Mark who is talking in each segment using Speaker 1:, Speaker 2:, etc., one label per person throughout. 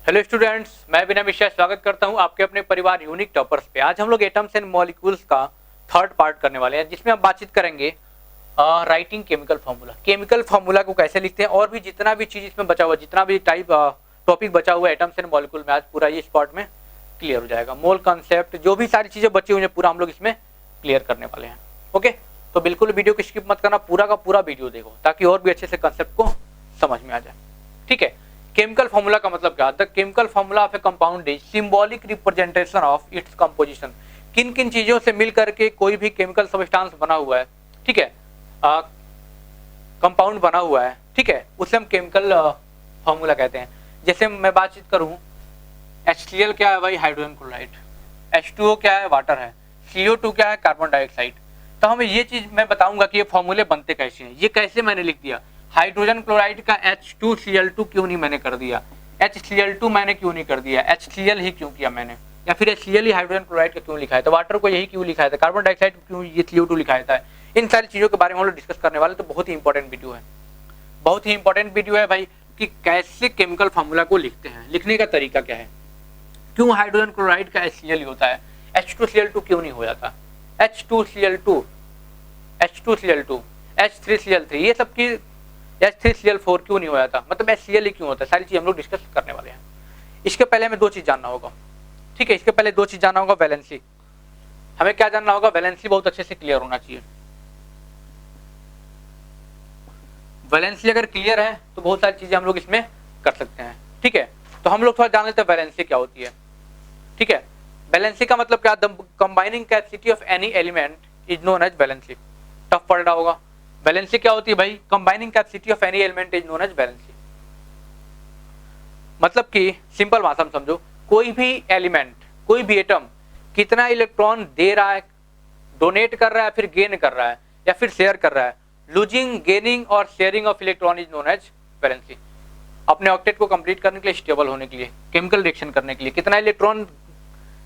Speaker 1: Hello students, मैं बिना मिश्रा स्वागत करता हूं आपके अपने परिवार यूनिक टॉपर्स पे। आज हम लोग एटम्स एंड मॉलिक्यूल्स का थर्ड पार्ट करने वाले हैं, जिसमें हम बातचीत करेंगे writing chemical formula. Chemical formula को कैसे लिखते हैं और भी जितना भी चीज इसमें बचा हुआ, जितना भी टाइप टॉपिक बचा हुआ है एटम्स एंड मॉलिक्यूल में, आज पूरा ये स्पॉट में क्लियर हो जाएगा। मोल कॉन्सेप्ट, जो भी सारी चीजें बची हुई है, पूरा हम लोग इसमें क्लियर करने वाले हैं। ओके, तो बिल्कुल वीडियो को स्किप मत करना, पूरा का पूरा वीडियो देखो ताकि और भी अच्छे से कंसेप्ट को समझ में आ जाए। ठीक है, केमिकल फार्मूला का मतलब क्या? The chemical formula of A compound is symbolic representation of its composition. किन किन चीजों से मिल करके कोई भी केमिकल सब्सटेंस बना हुआ है, ठीक है, कंपाउंड बना हुआ है, ठीक है, उसे हम केमिकल फार्मूला कहते हैं। जैसे मैं बातचीत करूं, HCl क्या है भाई? Hydrogen chloride. H2O क्या है? वाटर है। CO2 क्या है? Carbon dioxide. तो हमें ये चीज मैं बताऊंगा कि ये फॉर्मूले बनते कैसे हैं। ये कैसे मैंने लिख दिया, हाइड्रोजन क्लोराइड का H2Cl2 क्यों नहीं मैंने कर दिया, HCl2 मैंने क्यों नहीं कर दिया, HCl ही क्यों किया मैंने, या फिर HCl ही हाइड्रोजन क्लोराइड का क्यों लिखा है, तो वाटर को यही क्यों लिखा है, कार्बन डाइऑक्साइड क्यों ये CO2 लिखा है। इन सारी चीजों के बारे में हम लोग डिस्कस करने वाले। तो बहुत ही इंपॉर्टेंट वीडियो है, बहुत ही इंपॉर्टेंट वीडियो है भाई, कि कैसे केमिकल फार्मूला को लिखते हैं, लिखने का तरीका क्या है, क्यों हाइड्रोजन क्लोराइड का HCl होता है, H2Cl2 क्यों नहीं हो जाता, H2Cl2, H2Cl2, H3Cl3, ये सब की H3Cl4 क्यों नहीं हो जाता, मतलब HCl ही क्यों होता है, सारी चीज हम लोग डिस्कस करने वाले हैं। इसके पहले हमें दो चीज जानना होगा, ठीक है, इसके पहले दो चीज जानना होगा। वैलेंसी, हमें क्या जानना होगा? वैलेंसी बहुत अच्छे से क्लियर होना चाहिए। वैलेंसी अगर क्लियर है तो बहुत सारी चीजें हम लोग इसमें कर सकते हैं। ठीक है, तो हम लोग थोड़ा जान लेते हैं वैलेंसी क्या होती है। ठीक है, वैलेंसी का मतलब क्या? The combining capacity of any element is known as valency. Tough पड़ रहा होगा। वैलेंसी क्या होती है भाई? Combining capacity of any element is known as valency. मतलब कि सिंपल भाषा में समझो, कोई भी एलिमेंट, कोई भी एटम कितना इलेक्ट्रॉन दे रहा है, डोनेट कर रहा है, फिर गेन कर रहा है, या फिर शेयर कर रहा है, लूजिंग, गेनिंग और sharing of electron is known as valency. अपने ऑक्टेट को कंप्लीट करने के लिए, स्टेबल होने के लिए, केमिकल रिएक्शन करने के लिए कितना इलेक्ट्रॉन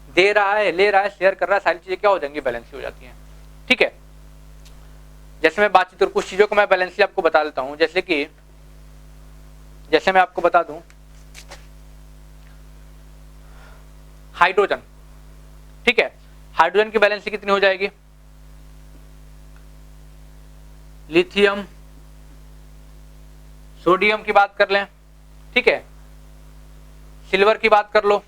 Speaker 1: दे रहा है, ले रहा है, शेयर कर रहा है, सारी चीजें क्या हो जाएंगी? वैलेंसी हो जाती है। ठीक है, जैसे मैं बातचीत करूं, कुछ चीजों को मैं वैलेंसी आपको बता देता हूं। जैसे मैं आपको बता दूं, हाइड्रोजन, ठीक है, हाइड्रोजन की वैलेंसी कितनी हो जाएगी? लिथियम, सोडियम की बात कर लें, ठीक है, सिल्वर की बात कर लो,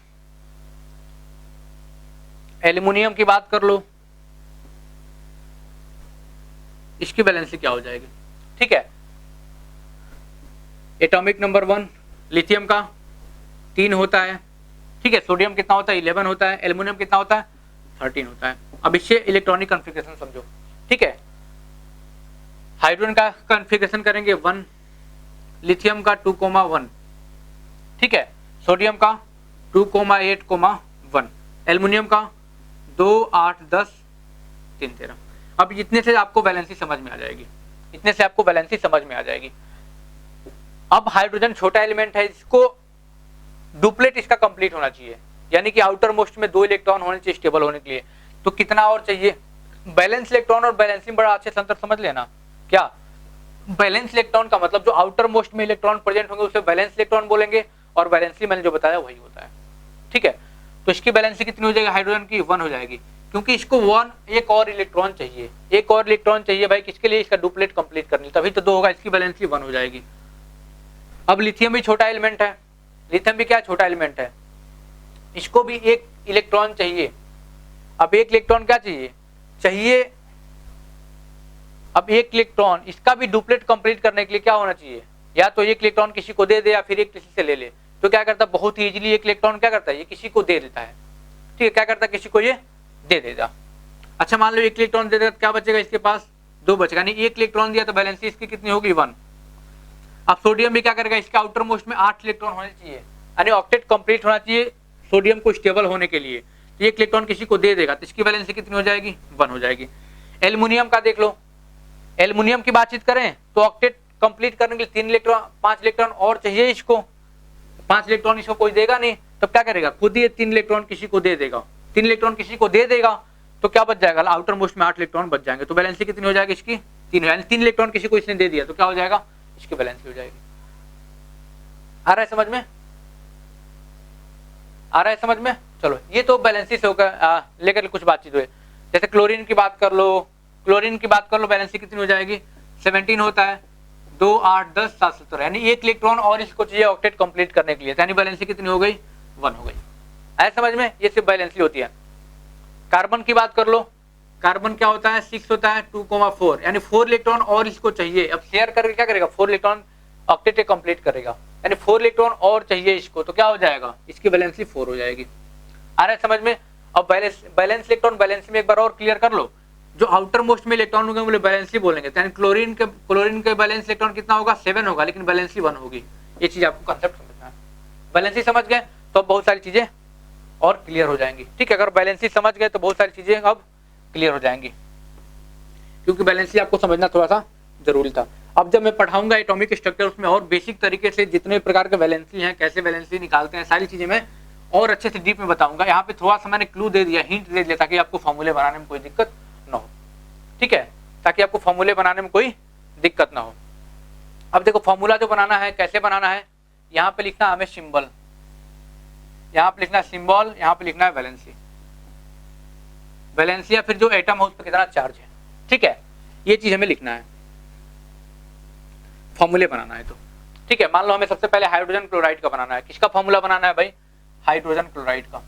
Speaker 1: एल्युमिनियम की बात कर लो, इसकी वैलेंसी क्या हो जाएगी? ठीक है, एटॉमिक नंबर 1 लिथियम का 3 होता है, ठीक है, सोडियम कितना होता है? 11 होता है, एल्युमिनियम कितना होता है? 13 होता है। अब इससे इलेक्ट्रॉनिक कॉन्फ़िगरेशन समझो। ठीक है, हाइड्रोजन का कॉन्फ़िगरेशन करेंगे 1, लिथियम का 2,1, ठीक है, सोडियम का 2,8,1, एल्युमिनियम का 2, 8, 10, 3, 13। अब इतने से आपको वैलेंसी समझ में आ जाएगी, इतने से आपको वैलेंसी समझ में आ जाएगी। अब हाइड्रोजन छोटा एलिमेंट है, इसको डुप्लेट इसका कंप्लीट होना चाहिए, यानी कि आउटर मोस्ट में 2 इलेक्ट्रॉन होने चाहिए स्टेबल होने के लिए। तो कितना और चाहिए? बैलेंस इलेक्ट्रॉन और बैलेंसिंग में बड़ा अच्छे से अंतर समझ लेना। क्या बैलेंस इलेक्ट्रॉन का मतलब? जो आउटर मोस्ट में इलेक्ट्रॉन प्रेजेंट होंगे उसे बैलेंस इलेक्ट्रॉन बोलेंगे, और बैलेंसी मैंने जो बताया वही होता है। ठीक है, तो इसकी बैलेंसी कितनी हो जाएगी? हाइड्रोजन की 1 हो जाएगी, क्योंकि इसको 1 एक और इलेक्ट्रॉन चाहिए, एक और इलेक्ट्रॉन चाहिए भाई, किसके लिए? इसका डुप्लेट कंप्लीट करनी, तभी तो 2 होगा, इसकी बैलेंसी 1 हो जाएगी। अब लिथियम भी छोटा एलिमेंट है, लिथियम भी क्या छोटा एलिमेंट है, इसको भी एक इलेक्ट्रॉन चाहिए। अब एक इलेक्ट्रॉन क्या चाहिए? अब एक इलेक्ट्रॉन, इसका भी डुप्लेट कंप्लीट करने के लिए क्या होना चाहिए? या तो एक इलेक्ट्रॉन किसी को दे दे, या फिर एक किसी से ले ले। तो क्या करता है? बहुत ही इजीली एक इलेक्ट्रॉन क्या करता है? ये किसी को दे देता है। ठीक है, क्या करता है? किसी को ये दे देगा। अच्छा, मान लो एक इलेक्ट्रॉन दे देगा, क्या बचेगा इसके पास? 2 बचेगा, यानी एक इलेक्ट्रॉन दिया तो बैलेंसी इसकी कितनी होगी? 1। अब सोडियम भी क्या करेगा? इसके आउटर मोस्ट में 8 इलेक्ट्रॉन होने चाहिए, यानी ऑक्टेट कंप्लीट होना चाहिए सोडियम को स्टेबल होने के लिए। तो एक इलेक्ट्रॉन किसी को दे देगा, तो इसकी बैलेंसी कितनी हो जाएगी? 1 हो जाएगी। एल्युमिनियम का देख लो, एल्युमिनियम की बातचीत करें तो ऑक्टेट कंप्लीट करने के लिए 3 इलेक्ट्रॉन, 5 इलेक्ट्रॉन और चाहिए इसको। 5 इलेक्ट्रॉन इसको कोई देगा नहीं, तब क्या करेगा? खुद ही 3 इलेक्ट्रॉन किसी को दे देगा। 3 इलेक्ट्रॉन किसी को दे देगा तो क्या बच जाएगा? आउटर मोस्ट में 8 इलेक्ट्रॉन बच जाएंगे। तो बैलेंसी कितनी हो जाएगी इसकी? 3, यानी 3 इलेक्ट्रॉन किसी को इसने दे दिया तो क्या हो जाएगा? इसकी बैलेंसी हो जाएगी। आ रहा है समझ में? आ रहा है समझ में? चलो ये तो बैलेंसी से होकर लेकर कुछ बातचीत हुई। जैसे क्लोरीन की बात कर लो, बैलेंसी कितनी हो जाएगी? 17 होता है, 2 8 10 7 17, यानी 1 इलेक्ट्रॉन और इसको चाहिए ऑक्टेट कंप्लीट करने के लिए, यानी बैलेंसी कितनी हो गई? 1 हो गई। आया समझ में? ये सिर्फ बैलेंसी होती है। कार्बन की बात कर लो, कार्बन क्या होता है? 6 होता है, 2,4, यानी 4 इलेक्ट्रॉन और इसको चाहिए। अब शेयर करके क्या करेगा? 4 इलेक्ट्रॉन ऑक्टेट कंप्लीट करेगा, यानी 4 इलेक्ट्रॉन और चाहिए इसको, तो क्या हो जाएगा? इसकी बैलेंसी 4 हो जाएगी। आ रहा है समझ में? अब बैलेंस इलेक्ट्रॉन बैलेंसी में एक बार और क्लियर कर लो, जो आउटर मोस्ट में इलेक्ट्रॉन होंगे वो बैलेंसी बोलेंगे, यानी क्लोरीन के बैलेंस इलेक्ट्रॉन कितना होगा? 7 होगा, लेकिन बैलेंसी 1 होगी। ये चीज आपको कंसेप्ट समझना है। बैलेंसी समझ गए तो अब बहुत सारी चीजें और क्लियर हो जाएंगी। ठीक है, अगर बैलेंसी समझ गए तो बहुत सारी चीजें अब क्लियर हो जाएंगी, क्योंकि बैलेंसी आपको समझना थोड़ा सा जरूरी था। अब जब मैं पढ़ाऊंगा एटॉमिक स्ट्रक्चर, उसमें और बेसिक तरीके से जितने प्रकार के वैलेंसी हैं, कैसे वैलेंसी निकालते हैं, सारी चीजें मैं और अच्छे से डीप में बताऊंगा। यहाँ पे थोड़ा सा मैंने क्लू दे दिया, हिंट दे दिया, ताकि आपको फॉर्मूले बनाने में कोई दिक्कत ना हो। ठीक है, ताकि आपको फॉर्मूले बनाने में कोई दिक्कत ना हो। अब देखो फॉर्मूला जो बनाना है, कैसे बनाना है, यहाँ पे लिखना हमें सिंबल, यहाँ पे लिखना है सिंबल, यहाँ पे लिखना है वैलेंसी। वैलेंसी या फिर जो एटम है उस पर कितना चार्ज है। ठीक है, ये चीज हमें लिखना है, फॉर्मूले बनाना है। तो ठीक है, मान लो हमें सबसे पहले हाइड्रोजन क्लोराइड का बनाना है। किसका फॉर्मूला बनाना है भाई? हाइड्रोजन क्लोराइड का।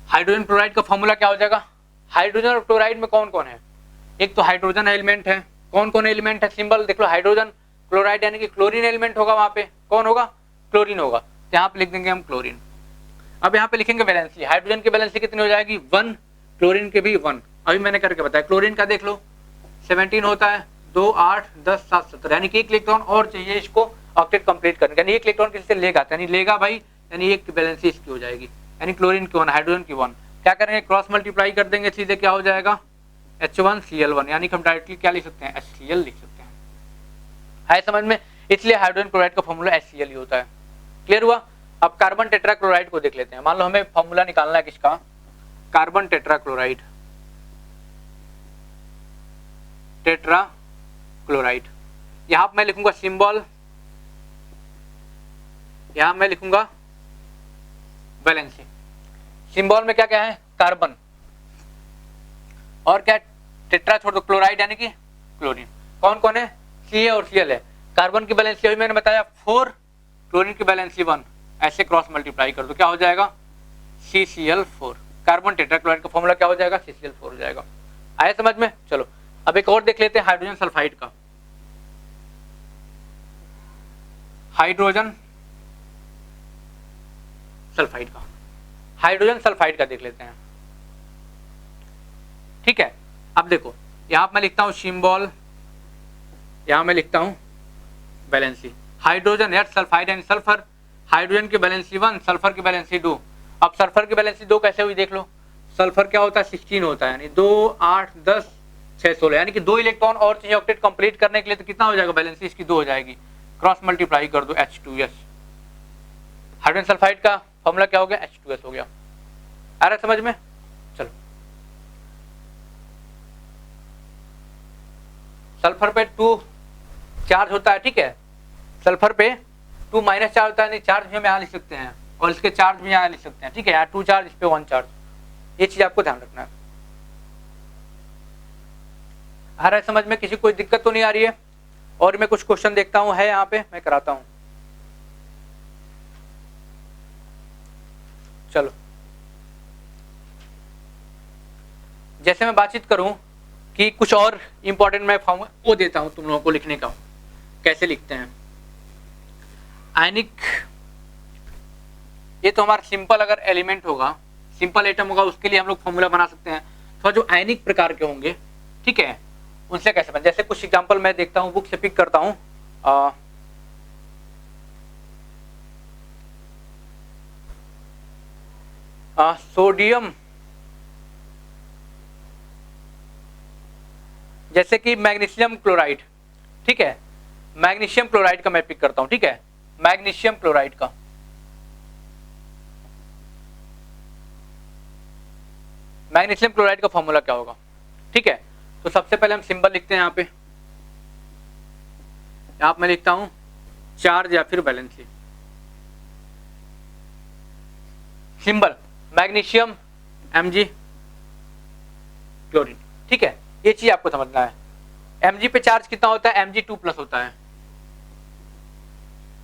Speaker 1: हाइड्रोजन क्लोराइड का फॉर्मूला क्या हो जाएगा? हाइड्रोजन और क्लोराइड में कौन कौन है? एक तो हाइड्रोजन एलिमेंट है। कौन कौन एलिमेंट है? सिंबल देख लो, हाइड्रोजन क्लोराइड, यानी कि क्लोरीन एलिमेंट होगा। वहां पे कौन होगा? क्लोरीन होगा। यहाँ पे लिख देंगे हम क्लोरीन। अब यहाँ पे लिखेंगे वैलेंसी। हाइड्रोजन की वैलेंसी कितनी हो जाएगी? 1, क्लोरीन के भी 1। अभी मैंने करके बताया। क्लोरीन का देख लो, 17 होता है, 2 8 10 7 17, यानी कि 1 इलेक्ट्रॉन और चाहिए इसको ऑक्टेट कंप्लीट करने, यानी 1 इलेक्ट्रॉन किसी से लेगा, यानी लेगा भाई, यानी 1 की बैलेंसी इसकी हो जाएगी, यानी क्लोरीन की 1, हाइड्रोजन की 1। क्या करेंगे? क्रॉस मल्टीप्लाई कर देंगे, सीधे क्या हो जाएगा? H1Cl1, यानी कि हम डायरेक्टली क्या लिख सकते हैं? HCl लिख सकते हैं। है समझ में? इसलिए हाइड्रोजन क्लोराइड का फॉर्मूला HCl ही होता है। क्लियर हुआ? अब कार्बन टेट्राक्लोराइड को देख लेते हैं। मान लो हमें फॉर्मूला निकालना है किसका? Carbon tetrachloride. यहां मैं लिखूंगा सिंबल, यहां मैं लिखूंगा वैलेंसी। सिंबल में क्या क्या है? कार्बन, और क्या? टेट्रा छोड़ दो, क्लोराइड यानी कि क्लोरीन। कौन कौन है? Ca और Cl है। कार्बन की बैलेंसी अभी मैंने बताया 4, क्लोरीन की बैलेंसी 1। ऐसे क्रॉस मल्टीप्लाई कर दो, क्या हो जाएगा? CCl4। कार्बन टेट्राक्लोराइड का फॉर्मूला क्या हो जाएगा? CCl4 हो जाएगा। आया समझ में? चलो अब एक और देख लेते हैं, हाइड्रोजन सल्फाइड का। हाइड्रोजन सल्फाइड का देख लेते हैं। ठीक है, अब देखो यहां मैं लिखता हूं सिंबल, यहां मैं लिखता हूं वैलेंसी। हाइड्रोजन यार सल्फाइड यानी सल्फर, हाइड्रोजन की बैलेंसी 1, सल्फर की बैलेंसी 2। अब सल्फर की बैलेंसी 2 कैसे हुई देख लो। सल्फर क्या होता है? 16 होता है, यानी 2 8 10 6 16, यानी कि 2 इलेक्ट्रॉन और चाहिए ऑक्टेट कंप्लीट करने के लिए, तो कितना हो जाएगा? बैलेंसी इसकी 2 हो जाएगी। क्रॉस मल्टीप्लाई कर दो, H2S। हाइड्रोजन सल्फाइड का फॉर्मूला क्या हो गया? H2S हो गया। आ रहा है समझ में? चलो सल्फर पे 2 चार्ज होता है। ठीक है, सल्फर पे 2 माइनस चार्ज होता है, नहीं चार्ज भी हम यहाँ लिख सकते हैं, और इसके चार्ज भी यहाँ लिख सकते हैं। ठीक है, यहाँ 2 चार्ज, इस पे 1 चार्ज। ये चीज आपको ध्यान रखना है। आ रहा है समझ में? किसी कोई दिक्कत तो नहीं आ रही है? और मैं कुछ क्वेश्चन देखता हूं, है यहाँ पे, मैं कराता हूं। चलो जैसे मैं बातचीत करूं कि कुछ और इंपॉर्टेंट मैं फॉर्म वो देता हूं तुम लोगों को लिखने का, कैसे लिखते हैं आयनिक। ये तो हमारा सिंपल अगर एलिमेंट होगा, सिंपल एटम होगा, उसके लिए हम लोग फॉर्मूला बना सकते हैं। तो जो आयनिक प्रकार के होंगे, ठीक है, उनसे कैसे बन, जैसे कुछ एग्जांपल मैं देखता हूं, बुक से पिक करता हूं। सोडियम, जैसे कि मैग्नीशियम क्लोराइड। ठीक है, मैग्नीशियम क्लोराइड का मैं पिक करता हूं। ठीक है, मैग्नीशियम क्लोराइड का, मैग्नीशियम क्लोराइड का फॉर्मूला क्या होगा? ठीक है, तो सबसे पहले हम सिंबल लिखते हैं। यहाँ पे मैं लिखता हूं चार्ज या फिर valency. Symbol magnesium Mg chlorine, ठीक है, ये चीज आपको समझना है। Mg पे चार्ज कितना होता है, Mg2+ होता है,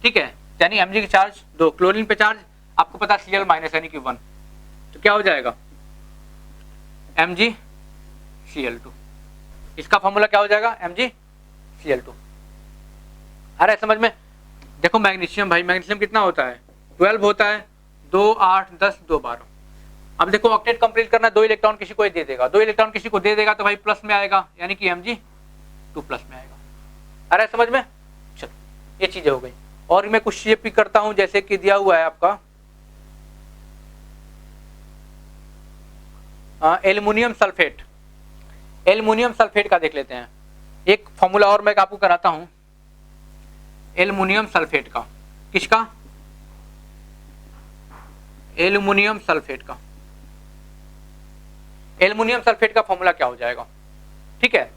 Speaker 1: ठीक है, यानी Mg की चार्ज 2, क्लोरीन पे चार्ज आपको पता है Cl- यानी कि 1, तो क्या हो जाएगा MgCl2। इसका फॉर्मूला क्या हो जाएगा MgCl2। आ रहा है समझ में? देखो मैग्नीशियम, भाई मैग्नीशियम कितना होता है 12 होता है, 2 8 10 2 12। अब देखो ऑक्टेट कंप्लीट करना, 2 इलेक्ट्रॉन किसी को दे देगा, 2 इलेक्ट्रॉन किसी को दे देगा तो भाई प्लस में आएगा, यानी कि Mg2+ में आएगा। आ रहा है समझ में? चलो ये चीजें हो गई। और मैं कुछ चीजें पिक करता हूं, जैसे कि दिया हुआ है आपका एल्युमिनियम सल्फेट। एल्युमिनियम सल्फेट का देख लेते हैं, एक फॉर्मूला और मैं आपको कराता हूं एल्युमिनियम सल्फेट का। किसका? एल्युमिनियम सल्फेट का। एल्युमिनियम सल्फेट का फॉर्मूला क्या हो जाएगा, ठीक है,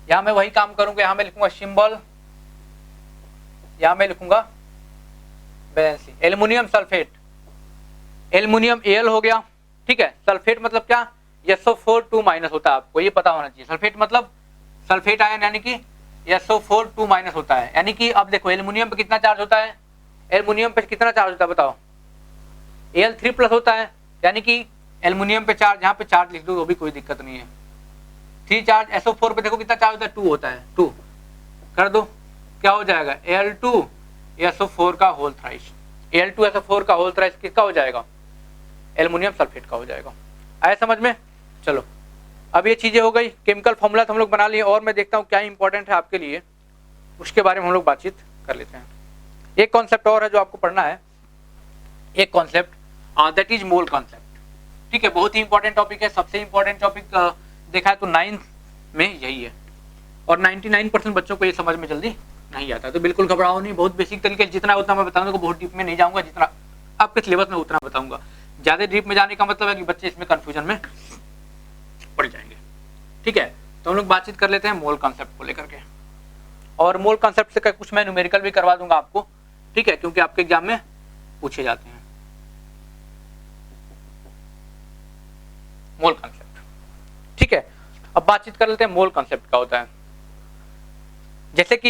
Speaker 1: यहां मैं वही काम करूंगा, यहां मैं लिखूंगा सिंबल, यहां मैं लिखूंगा valency. Aluminium sulphate, aluminium Al हो गया, ठीक है, सल्फेट मतलब क्या SO4 2- होता है, आपको ये पता होना चाहिए। सल्फेट मतलब सल्फेट आयन यानी कि SO4 2- होता है, यानी कि अब देखो एल्युमिनियम पे कितना चार्ज होता है, एल्युमिनियम पे कितना चार्ज होता है बताओ, Al3+ होता है, यानी कि एल्युमिनियम पे चार्ज, यहाँ पे चार्ज लिख दो वो भी कोई दिक्कत नहीं है, 3 चार्ज। SO4 पे देखो कितना चार्ज होता है 2 होता है, 2 कर दो, क्या हो जाएगा Al2 SO4 का होल थ्राइस। Al2 SO4 का होल थ्राइस किसका हो जाएगा, एल्युमिनियम सल्फेट का हो जाएगा। आया समझ में? चलो अब ये चीजें हो गई, केमिकल फॉर्मूला तो हम लोग बना लिए, और मैं देखता हूँ क्या इंपॉर्टेंट है आपके लिए, उसके बारे में हम लोग बातचीत कर लेते हैं। एक कॉन्सेप्ट और है जो आपको पढ़ना है, एक concept that is mole concept, ठीक है, बहुत ही इंपॉर्टेंट टॉपिक है, सबसे इंपॉर्टेंट टॉपिक देखा है तो 9th में यही है, और 99% बच्चों को ये समझ में जल्दी नहीं आता, तो बिल्कुल घबराओ नहीं, बहुत बेसिक तरीके से जितना उतना मैं बताऊंगा, बहुत डीप में नहीं जाऊंगा, जितना आपके सिलेबस में उतना बताऊंगा। ज्यादा डीप में जाने का मतलब है कि बच्चे इसमें कंफ्यूजन में पड़ जाएंगे, ठीक है। तो हम लोग बातचीत कर लेते हैं मोल कॉन्सेप्ट को लेकर के, और मोल कॉन्सेप्ट से कुछ मैं न्यूमेरिकल भी करवा दूंगा आपको, ठीक है, क्योंकि आपके एग्जाम में पूछे जाते हैं मोल कॉन्सेप्ट, ठीक है। अब बातचीत कर लेते हैं मोल कॉन्सेप्ट का होता है। जैसे कि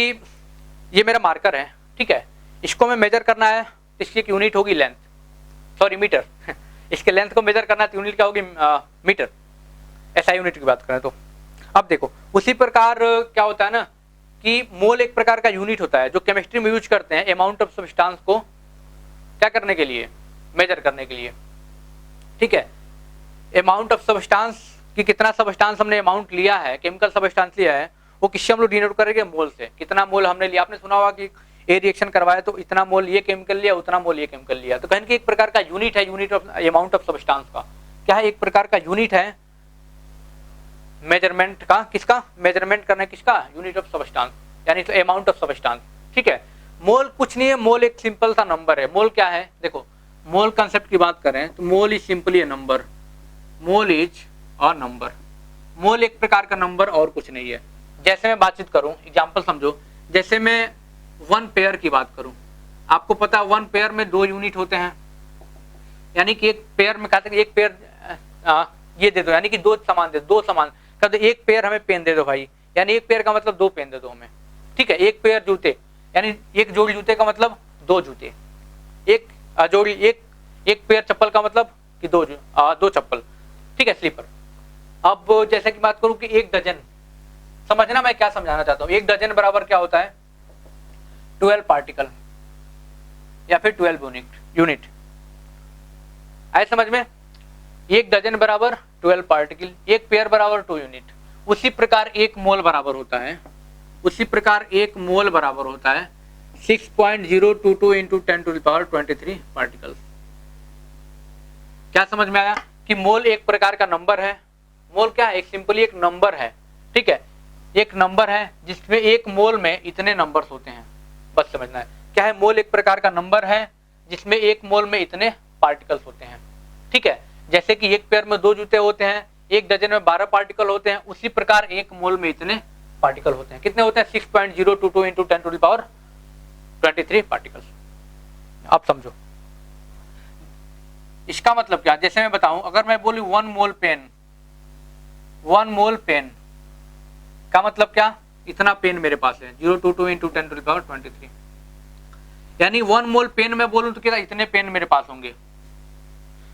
Speaker 1: ये मेरा मार्कर है, ठीक है, इसको मैं मेजर करना है, इसकी एक यूनिट होगी लेंथ, सॉरी मीटर इसके लेंथ को मेजर करना है तो यूनिट क्या होगी मीटर, ऐसा यूनिट की बात करें तो। अब देखो उसी प्रकार क्या होता है ना कि मोल एक प्रकार का यूनिट होता है जो केमिस्ट्री में यूज करते हैं अमाउंट ऑफ सब्सटेंस को क्या करने के लिए, मेजर करने के लिए, ठीक है। अमाउंट ऑफ सब्सटेंस कि कितना सब्सटेंस हमने अमाउंट लिया है, केमिकल सब्सटेंस लिया है, वो किससे हम लोग डिनोट करेंगे, मोल से। कितना मोल हमने लिया, आपने सुना होगा कि ए रिएक्शन करवाया तो इतना मोल ये केमिकल लिया, उतना मोल ये केमिकल लिया, तो कहने की एक प्रकार का यूनिट है, unit of amount of substance का क्या है, एक प्रकार का यूनिट है मेजरमेंट का, किसका, मेजरमेंट करने किसका, यूनिट ऑफ सब्सटेंस, यानी तो अमाउंट ऑफ सब्सटेंस, ठीक है। मोल कुछ नहीं है, मोल एक सिंपल सा नंबर है। मोल क्या है, देखो मोल कंसेप्ट की बात करें तो mole is simply a number, mole is a number, mole एक प्रकार का नंबर और कुछ नहीं है। जैसे मैं बातचीत करूं, एग्जांपल समझो, जैसे मैं 1 पेयर की बात करूं, आपको पता है 1 पेयर में 2 यूनिट होते हैं, यानी कि एक पेयर में कहते हैं एक पेयर ये दे दो, यानी कि 2 सामान दे, 2 सामान कहते एक पेयर हमें पेन दे दो भाई, यानी एक पेयर का मतलब 2 पेन दे दो हमें, ठीक है। एक पेयर जूते, यानी एक जोड़ी जूते का मतलब 2 जूते, एक जोड़ी एक पेयर चप्पल का मतलब कि 2 चप्पल, ठीक है, स्लीपर। अब जैसे कि बात करूं कि 1 डजन, समझना मैं क्या समझाना चाहता हूं, 1 डजन बराबर क्या होता है 12 पार्टिकल या फिर 12 यूनिट, आए समझ में। 1 डजन बराबर 12 पार्टिकल, एक पेयर बराबर 2 यूनिट। उसी प्रकार 1 मोल बराबर होता है, उसी प्रकार 1 मोल बराबर होता है 6.022 इंटू 10⁻23 पार्टिकल। क्या समझ में आया कि मोल एक प्रकार का नंबर है। मोल क्या है, एक सिंपली एक नंबर है, ठीक है, एक नंबर है जिसमें 1 मोल में इतने नंबर्स होते हैं, बस समझना है क्या है। मोल एक प्रकार का नंबर है जिसमें 1 मोल में इतने पार्टिकल्स होते हैं, ठीक है। जैसे कि एक पेयर में 2 जूते होते हैं, 1 डजन में 12 पार्टिकल होते हैं, उसी प्रकार 1 मोल में इतने पार्टिकल होते हैं। कितने होते हैं? 6.022 इंटू 10⁻23 पार्टिकल्स। आप समझो इसका मतलब क्या। जैसे मैं बताऊं, अगर मैं बोलूं 1 मोल पेन, 1 मोल पेन का मतलब क्या? इतना पेन मेरे पास है, 022 इंटू 10⁻23, यानी 1 मोल पेन मैं बोलूं तो क्या इतने पेन मेरे पास होंगे।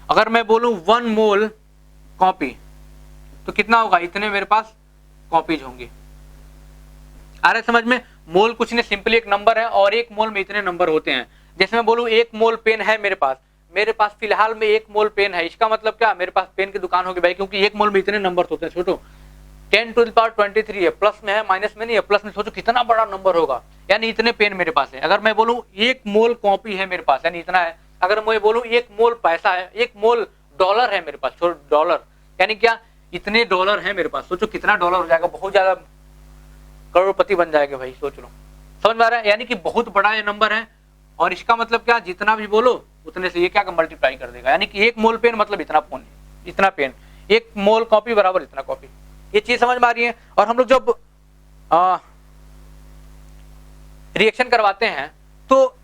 Speaker 1: अगर मैं बोलूं 1 मोल कॉपी तो कितना होगा? इतने मेरे पास कॉपीज होंगे। आ रहा है समझ में? मोल कुछ नहीं, सिंपली एक नंबर है और 1 मोल में इतने नंबर होते हैं। जैसे मैं बोलूं 1 मोल पेन है मेरे पास फिलहाल में 1 मोल पेन है, इसका मतलब क्या? मेरे पास पेन की दुकान होगी भाई, क्योंकि 1 मोल में इतने नंबर होते हैं। सोचो 10⁻23 है, प्लस में है माइनस में नहीं है, प्लस में। सोचो कितना बड़ा नंबर होगा, यानी इतने पेन मेरे पास है। अगर मैं बोलूं 1 मोल कॉपी है मेरे पास, यानी इतना है। अगर मैं बोलूं 1 मोल पैसा है, 1 मोल डॉलर है मेरे पास, डॉलर, यानी क्या? इतने डॉलर है मेरे पास। सोचो कितना डॉलर हो जाएगा, बहुत ज्यादा, करोड़पति बन जाएगा भाई, सोच लो। समझ में आ रहा है? यानी कि बहुत बड़ा ये नंबर है, और इसका मतलब क्या? जितना भी बोलो उतने से ये क्या मल्टीप्लाई कर देगा, यानी कि 1 मोल पेन मतलब इतना पेन, 1 मोल कॉपी बराबर इतना कॉपी। ये चीज समझ में आ रही है? और हम लोग जब रिएक्शन करवाते हैं तो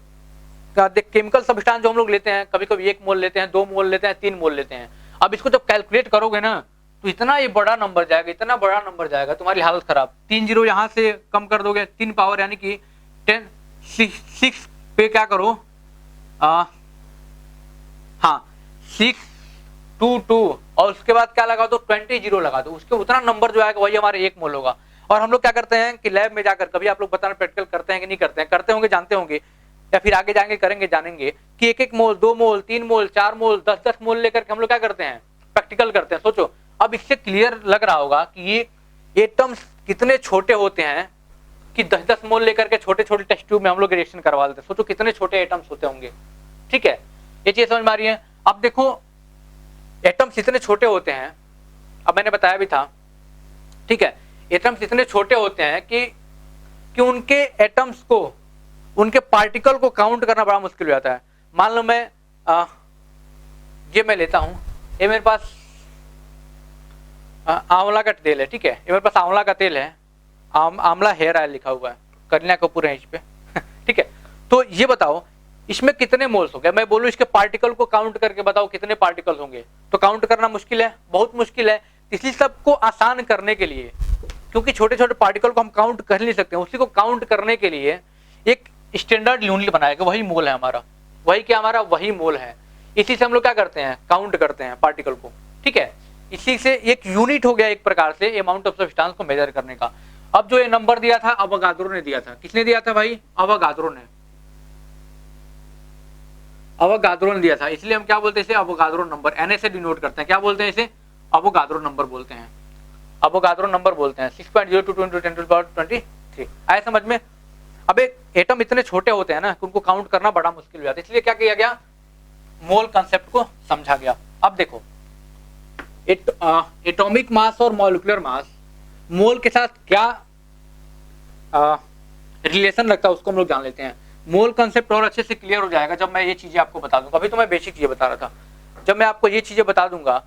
Speaker 1: केमिकल सब्सटेंस जो हम लोग लेते हैं, कभी कभी 1 मोल लेते हैं, 2 मोल लेते हैं, 3 मोल लेते हैं। अब इसको जब कैलकुलेट करोगे ना तो इतना ये बड़ा नंबर जाएगा, इतना बड़ा नंबर जाएगा, तुम्हारी हालत खराब। 3 जीरो यहाँ से कम कर दोगे, 3 पावर यानी कि 6 पे क्या करो, हाँ 622 और उसके बाद क्या लगा दो? 20 जीरो लगा दो, उसके उतना नंबर जो आएगा वही हमारे 1 मोल होगा। और हम लोग क्या करते हैं कि लैब में जाकर, कभी आप लोग बताना प्रैक्टिकल करते हैं कि नहीं करते हैं? करते होंगे, जानते होंगे, या फिर आगे जाएंगे करेंगे, जानेंगे कि 1-1 मोल, 2 मोल, 3 मोल, 4 मोल, 10-10 मोल लेकर के हम लोग क्या करते हैं? प्रैक्टिकल करते हैं। सोचो अब इससे क्लियर लग रहा होगा कि ये एटम्स कितने छोटे होते हैं कि 10-10 मोल लेकर के छोटे छोटे टेस्ट ट्यूब में हम लोग रिएक्शन करवा देते हैं। सोचो कितने छोटे एटम्स होते होंगे। ठीक है, ये चीज समझ में आ रही है? अब देखो एटम्स इतने छोटे होते हैं, अब मैंने बताया भी था, ठीक है, एटम्स इतने छोटे होते हैं कि उनके एटम्स को, उनके पार्टिकल को काउंट करना बड़ा मुश्किल हो जाता है। मान लो मैं ये मैं लेता हूं, ये मेरे पास आंवला का तेल है, ठीक है, ये मेरे पास आंवला का तेल है, आंवला हेयर ऑयल लिखा हुआ है, करीना कपूर है इस पे ठीक है। तो ये बताओ इसमें कितने मोल्स होंगे? मैं बोलूं इसके पार्टिकल को काउंट करके बताओ कितने पार्टिकल्स होंगे, तो काउंट करना मुश्किल है, बहुत मुश्किल है। इसलिए सबको आसान करने के लिए, क्योंकि छोटे छोटे पार्टिकल को हम काउंट कर नहीं सकते, उसी को काउंट करने के लिए एक स्टैंडर्ड यूनिट बनाएगा, वही मोल है हमारा, वही क्या हमारा, वही मोल है। इसी से हम लोग क्या करते हैं? काउंट करते हैं पार्टिकल को, ठीक है। इसी से एक यूनिट हो गया एक प्रकार से अमाउंट ऑफ सब्सटेंस को मेजर करने का। अब जो ये नंबर दिया था अवोगाद्रो ने दिया था, किसने दिया था भाई? अवोगाद्रो ने, अवोगाद्रो ने दिया था। इसलिए हम क्या बोलते हैं इसे? अवोगाद्रो नंबर, एन से डिनोट करते हैं। क्या बोलते हैं इसे? अवोगाद्रो नंबर बोलते हैं, अवोगाद्रो नंबर बोलते हैं। 6.022 × 10⁻23 आए समझ में? अब एक एटम इतने छोटे होते हैं ना कि उनको काउंट करना बड़ा मुश्किल हो जाता है, इसलिए क्या किया गया? मोल कंसेप्ट को समझा गया। अब देखो एटॉमिक मास और मॉलिक्यूलर मास, मोल के साथ क्या रिलेशन लगता है उसको हम लोग जान लेते हैं। मोल कंसेप्ट और अच्छे से क्लियर हो जाएगा जब मैं ये चीजें आपको बता दूंगा। अभी तो मैं बेसिक चीजें बता रहा था, जब मैं आपको ये चीजें बता दूंगा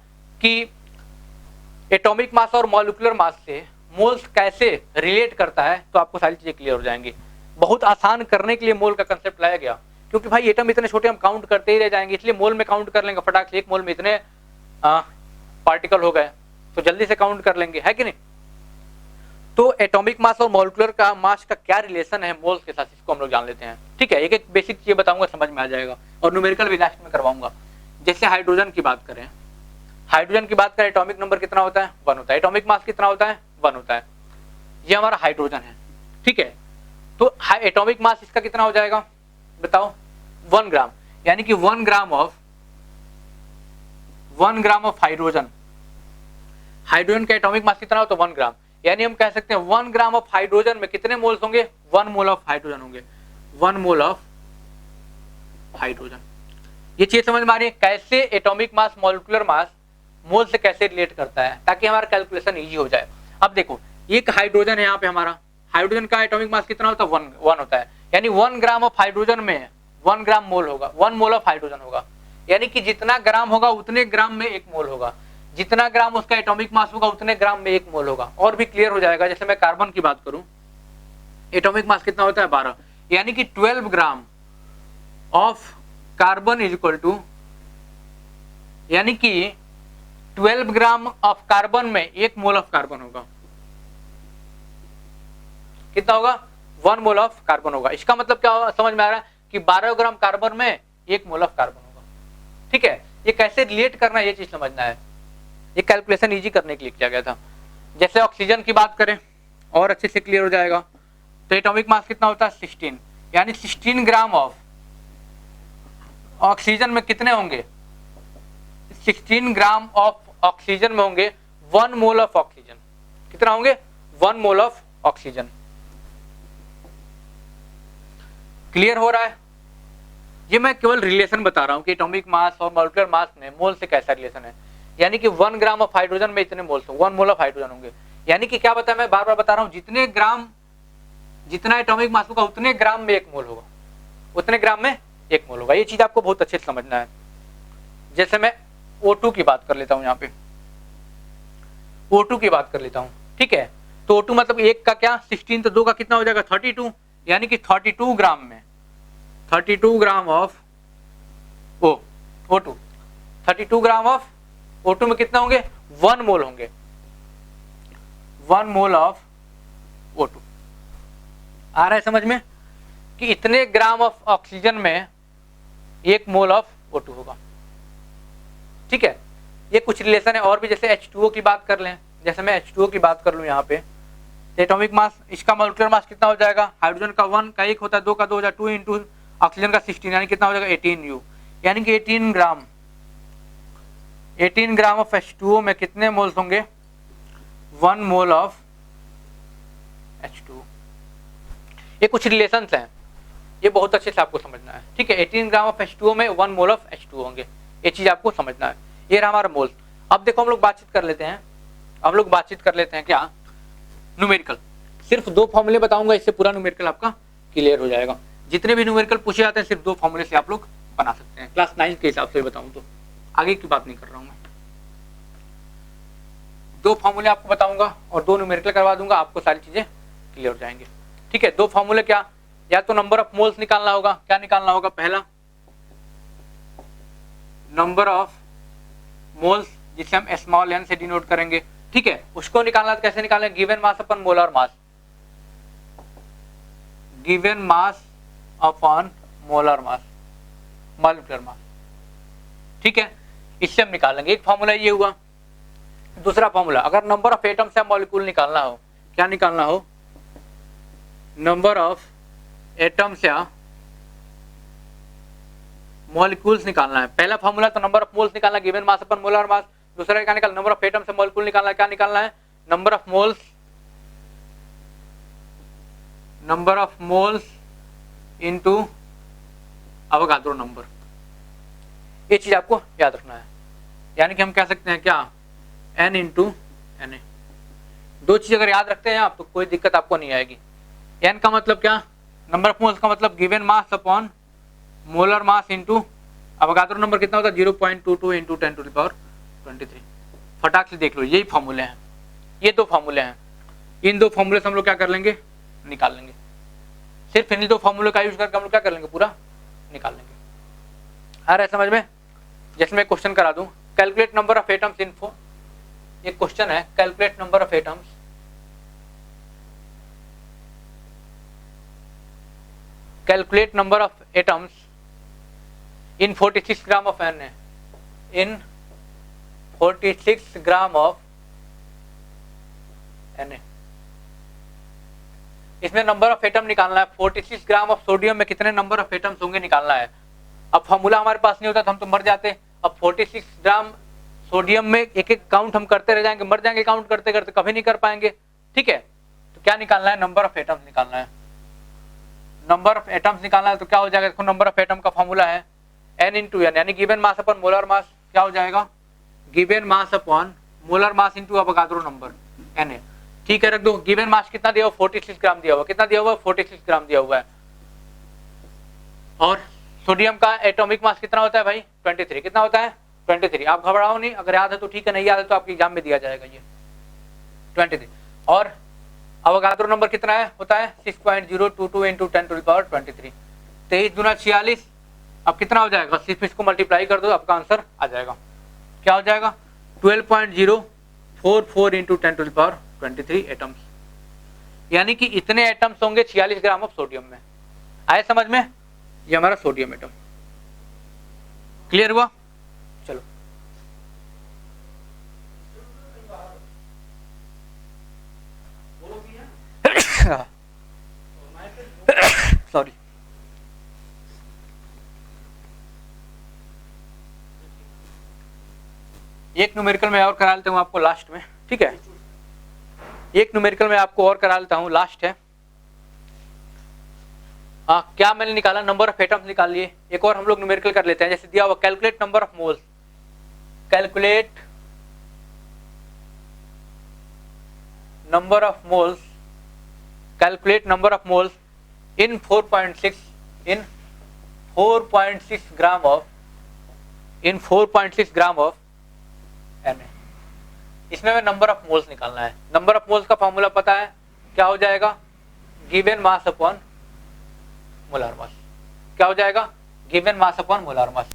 Speaker 1: कि एटॉमिक मास और मॉलिक्यूलर मास से मोल्स कैसे रिलेट करता है, तो आपको सारी चीजें क्लियर हो जाएंगी। बहुत आसान करने के लिए मोल का कंसेप्ट लाया गया, क्योंकि भाई एटम इतने छोटे हम काउंट करते ही रह जाएंगे, इसलिए मोल में काउंट कर लेंगे फटाक से। 1 मोल में इतने पार्टिकल हो गए तो जल्दी से काउंट कर लेंगे, है कि नहीं? तो एटॉमिक मास और मॉलिक्यूलर का मास का क्या रिलेशन है मोल्स के साथ, इसको हम लोग जान लेते हैं, ठीक है। एक एक बेसिक चीज बताऊंगा, समझ में आ जाएगा, और न्यूमेरिकल भी लास्ट में करवाऊंगा। जैसे हाइड्रोजन की बात करें, हाइड्रोजन की बात करें, एटॉमिक नंबर कितना होता है? 1 होता है। एटॉमिक मास कितना होता है? 1 होता है। ये हमारा हाइड्रोजन है, ठीक है। तो एटॉमिक मास इसका कितना हो जाएगा बताओ? 1 ग्राम, यानी कि 1 ग्राम ऑफ हाइड्रोजन, हाइड्रोजन का एटॉमिक मास कितना हो? तो 1 ग्राम, यानी हम कह सकते हैं 1 ग्राम ऑफ हाइड्रोजन में कितने मोल्स होंगे? 1 मोल ऑफ हाइड्रोजन होंगे, 1 मोल ऑफ हाइड्रोजन। ये चीज समझ में आ रही है कैसे एटॉमिक मास मॉलिक्यूलर मास मोल से कैसे रिलेट करता है, ताकि हमारा कैलकुलेशन इजी हो जाए। अब देखो एक हाइड्रोजन है यहाँ पे, हमारा हाइड्रोजन का एटॉमिक मास कितना होता है? 1 होता है, यानी 1 ग्राम ऑफ हाइड्रोजन में 1 ग्राम मोल होगा, 1 मोल ऑफ हाइड्रोजन होगा, यानी कि जितना ग्राम होगा उतने ग्राम में 1 मोल होगा। जितना ग्राम उसका एटॉमिक मास होगा उतने ग्राम में 1 मोल होगा। और भी क्लियर हो जाएगा, जैसे मैं कार्बन की बात करूं, एटॉमिक मास कितना होता है 12, यानी कि 12 gram of carbon is equal to, यानी कि 12 ग्राम ऑफ कार्बन में 1 मोल ऑफ कार्बन होगा। कितना होगा? 1 मोल ऑफ कार्बन होगा। इसका मतलब क्या होगा, समझ में आ रहा है कि 12 ग्राम कार्बन में 1 मोल ऑफ कार्बन होगा। ठीक है, ये कैसे रिलेट करना है ये चीज समझना है, ये कैलकुलेशन इजी करने के लिए किया गया था। जैसे ऑक्सीजन की बात करें और अच्छे से क्लियर हो जाएगा, तो एटॉमिक मास कितना होता है 16, यानी 16 ग्राम ऑफ ऑक्सीजन में कितने होंगे, 16 ग्राम ऑफ ऑक्सीजन में होंगे 1 मोल ऑफ ऑक्सीजन। कितना होंगे? 1 मोल ऑफ ऑक्सीजन। क्लियर हो रहा है? ये मैं केवल रिलेशन बता रहा हूं कि एटॉमिक मास और मॉलिक्यूलर मास में मोल से कैसा रिलेशन है, यानी कि 1 ग्राम ऑफ हाइड्रोजन में इतने मोल्स, 1 मोल ऑफ हाइड्रोजन होंगे। यानी कि क्या बताया, मैं बार बार बता रहा हूं, जितने ग्राम, जितना एटॉमिक मास होगा उतने ग्राम में 1 मोल होगा, उतने ग्राम में 1 मोल होगा। ये चीज आपको बहुत अच्छे से समझना है। जैसे मैं O2 की बात कर लेता हूं, यहाँ पे O2 की बात कर लेता हूं, ठीक है। तो O2 मतलब 1 का क्या 16, तो 2 का कितना हो जाएगा 32, यानी कि 32 ग्राम में 32 gram of O2, 32 gram of O2 में कितना होंगे 1 मोल होंगे, 1 मोल ऑफ O2। आ रहा है समझ में कि इतने ग्राम ऑफ ऑक्सीजन में 1 मोल ऑफ O2 होगा। ठीक है, ये कुछ रिलेशन है। और भी जैसे H2O की बात कर लें, जैसे मैं H2O की बात कर लूं यहाँ पे, एटॉमिक मास, इसका मॉलिक्यूलर मास कितना हो जाएगा, हाइड्रोजन का 1 का 1 होता है, 2 का 2 हो जाएगा 2 इंटू ऑक्सीजन का 16, यानी कितना हो जाएगा 18U, यानी कि 18 ग्राम ऑफ H2O में कितने मोल्स होंगे 1 मोल ऑफ H2O। ये कुछ रिलेशंस हैं, ये बहुत अच्छे से आपको समझना है। ठीक है, 18 ग्राम ऑफ H2O में 1 मोल ऑफ H2O होंगे, ये चीज आपको समझना है। ये रहा हमारा मोल। अब देखो हम लोग बातचीत कर लेते हैं, क्या न्यूमेरिकल। सिर्फ 2 फॉर्मूले बताऊंगा, इससे पूरा न्यूमेरिकल आपका क्लियर हो जाएगा। जितने भी न्यूमेरिकल पूछे जाते हैं सिर्फ 2 फॉर्मूले से आप लोग बना सकते हैं, क्लास 9 के हिसाब से बताऊं तो, आगे की बात नहीं कर रहा हूं मैं। 2 फॉर्मूले आपको बताऊंगा और 2 न्यूमेरिकल करवा दूंगा, आपको सारी चीजें क्लियर हो जाएंगे। ठीक है, 2 फॉर्मूले क्या, या तो नंबर ऑफ मोल्स निकालना होगा, क्या निकालना होगा, पहला नंबर ऑफ मोल्स जिसे हम स्मॉल n से डिनोट करेंगे। ठीक है, उसको निकालना, कैसे निकालेंगे, given mass upon molar mass, given mass upon molar mass, molecular mass. ठीक है, इससे हम निकालेंगे। एक फॉर्मूला ये हुआ। दूसरा फॉर्मूला, अगर नंबर ऑफ एटम्स या मॉलिक्यूल निकालना हो, क्या निकालना हो, नंबर ऑफ एटम्स या मॉलिक्यूल्स निकालना है। पहला फॉर्मूला तो नंबर ऑफ मोल्स निकालना, गिवन मास अपन मोलर मास। दूसरा क्या निकालना, नंबर ऑफ एटम्स या मॉलिक्यूल निकालना है, क्या निकालना है, number of moles into Avogadro number. ये चीज आपको याद रखना है, यानी कि हम कह सकते हैं क्या, n इंटू Na। 2 चीज अगर याद रखते हैं आप तो कोई दिक्कत आपको नहीं आएगी। n का मतलब क्या, नंबर ऑफ मोल्स का मतलब given mass upon molar mass into Avogadro number कितना होता है 0.22 इंटू 10 टू द पावर 23। फटाक से देख लो, यही फॉर्मूले हैं, ये 2 फॉर्मूले हैं। इन 2 फॉर्मूले से हम लोग क्या कर लेंगे, निकाल लेंगे। सिर्फ इन 2 फॉर्मूले का यूज करके हम लोग क्या कर लेंगे, पूरा निकाल लेंगे। आ रहा है समझ में? जैसे मैं क्वेश्चन करा दूं, calculate number of atoms in 4, ये क्वेश्चन है, calculate number of atoms in 46 gram of Na, in 46 gram of Na। इसमें नंबर ऑफ एटम निकालना है। 46 ग्राम ऑफ सोडियम में कितने नंबर ऑफ एटम्स होंगे निकालना है। अब फॉर्मूला हमारे पास नहीं होता तो हम तो मर जाते। अब 46 ग्राम सोडियम में एक एक काउंट हम करते रह जाएंगे, मर जाएंगे काउंट करते करते, कभी नहीं कर पाएंगे। ठीक है, तो क्या निकालना है, नंबर ऑफ एटम्स निकालना है। नंबर ऑफ एटम्स निकालना है तो क्या हो जाएगा, देखो नंबर ऑफ एटम का फॉर्मूला है n इंटू एन, यानी गिवन मास अपन मोलर मास, क्या हो जाएगा, given mass upon molar mass into Avogadro number Na। ठीक है, रख दो। गिवन मास कितना दिया हुआ, 46 ग्राम दिया हुआ, कितना दिया हुआ, 46 ग्राम दिया हुआ है। और सोडियम का एटॉमिक मास कितना होता है भाई, 23। कितना होता है, 23। आप घबराओ नहीं, अगर याद है तो ठीक है, नहीं याद है तो आपके एग्जाम में दिया जाएगा ये 23। और अवोगाद्रो नंबर कितना है होता है 6.022 इंटू 10⁻23। 23 दूना 46। अब कितना हो जाएगा, सिर्फ इसको मल्टीप्लाई कर दो, आपका आंसर आ जाएगा। क्या हो जाएगा 12.044 इंटू 10⁻23 एटम्स, यानी कि इतने एटम्स होंगे 46 ग्राम ऑफ सोडियम में। आए समझ में, ये हमारा सोडियम एटम। क्लियर हुआ? चलो सॉरी, एक न्यूमेरिकल में और करा लेता हूं आपको लास्ट में, ठीक है? एक न्यूमेरिकल में आपको और करा लेता हूं, लास्ट है। क्या मैंने निकाला, नंबर ऑफ एटम्स निकाल लिए। एक और हम लोग न्यूमेरिकल कर लेते हैं, जैसे दिया हुआ calculate number of moles, calculate number of moles, calculate number of moles in 4.6 gram of Na। इसमें नंबर ऑफ मोल्स निकालना है। नंबर ऑफ मोल्स का फॉर्मूला पता है, क्या हो जाएगा, given mass upon molar mass. क्या हो जाएगा, given mass upon molar mass.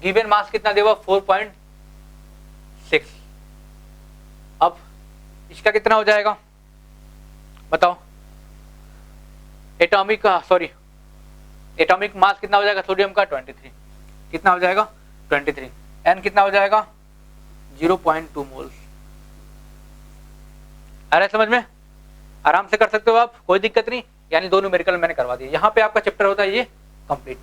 Speaker 1: Given मास कितना देगा 4.6। अब इसका कितना हो जाएगा बताओ, एटॉमिक मास कितना हो जाएगा सोडियम का 23। कितना हो जाएगा 23। एन कितना हो जाएगा 0.2 मोल्स। अरे समझ में, आराम से कर सकते हो आप, कोई दिक्कत नहीं। यानी दो न्यूमेरिकल मैंने करवा दिए। यहाँ पे आपका चैप्टर होता है ये कंप्लीट,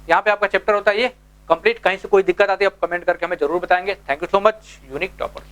Speaker 1: यहाँ पे आपका चैप्टर होता है ये कंप्लीट। कहीं से कोई दिक्कत आती है आप कमेंट करके हमें जरूर बताएंगे। Thank you so much unique toppers.